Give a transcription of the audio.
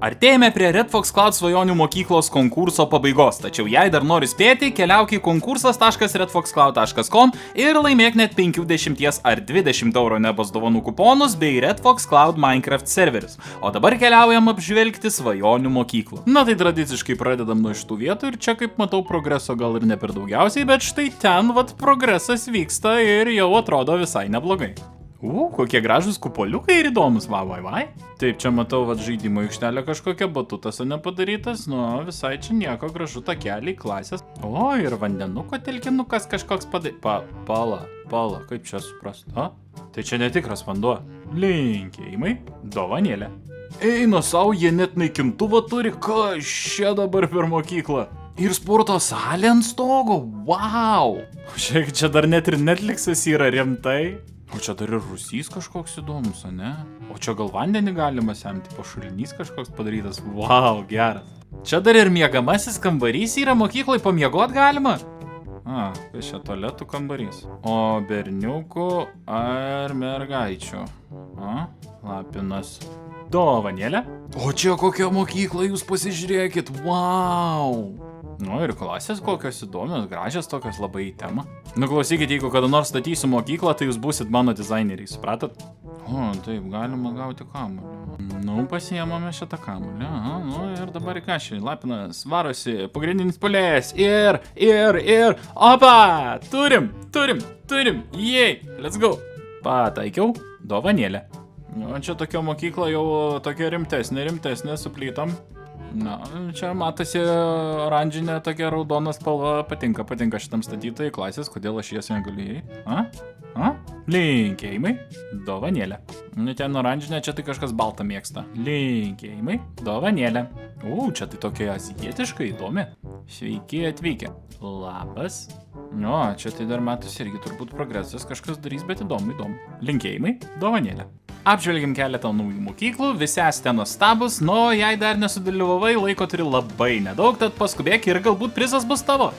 Artėjame prie Red Fox Cloud svajonių mokyklos konkurso pabaigos, tačiau jei dar nori spėti, keliauk į konkursas.redfoxcloud.com ir laimėk net 50 ar 20 € nebos dovanų kuponus bei Red Fox Cloud Minecraft serverius. O dabar keliaujam apžvelgti svajonių mokyklų. Na tai tradiciškai pradedam nuo šitų vietų ir čia kaip matau progreso gal ir ne per daugiausiai, bet štai ten progresas vyksta ir jau atrodo visai neblogai. Kokie gražus kupoliukai ir įdomus, vai. Taip, čia matau, žaidimo aikštelė kažkokia, batutas nepadarytas, visai čia nieko, gražu takeliai, klasės. O, ir vandenuko telkinukas kažkoks Pala, kaip čia suprast? Tai čia netikras vanduo. Linkėjimai, dovanėlė. Eina savo, jie net naikintuvą turi, kas čia dabar per mokyklą. Ir sporto salė ant stogo, wow! Šiek, čia dar net ir Netflixas yra rimtai. O čia dar ir rūsys kažkoks įdomus, ne? O čia gal vandenį galima semti, šulinys kažkoks padarytas, wow, geras. Čia dar ir miegamasis kambarys yra, mokyklai pamiegot galima? Kas čia tualetų kambarys? O berniukų ar mergaičių? Lapinas. Dovanėlė. O čia kokia mokykla, jūs pasižiūrėkit, wow! Ir klasės kokios įdomios, gražios tokios labai į temą. Klausykit, jeigu kada nors statysiu mokyklą, tai jūs būsit mano dizaineriai, supratot? Taip, galima gauti kamuolį. Pasiėmame šitą kamuolį. Ir dabar į ką šį Lapinas varosi, pagrindinis puolėjas. Ir, opa! Turim, jei, let's go. Pataikiau, dovanėlė. Čia tokia mokykla jau tokia rimtesnė su plytom. Čia matosi oranžinė tokia raudona spalva, patinka šitam statytojai klasės, kodėl aš jas negaliu įeiti? Linkėjimai, dovanėlė. Ten oranžinė, čia tai kažkas baltą mėgsta. Linkėjimai, dovanėlė. Čia tai tokia azijietiška įdomi. Sveiki atvykę. Labas. Čia tai dar matosi irgi turbūt progresas, kažkas darys, bet įdomu. Linkėjimai, dovanėlė. Apžvelgiam keletą naujų mokyklų, visi esate nuostabus, jei dar nesudalyvavai, laiko turi labai nedaug, tad paskubėk ir galbūt prizas bus tavo.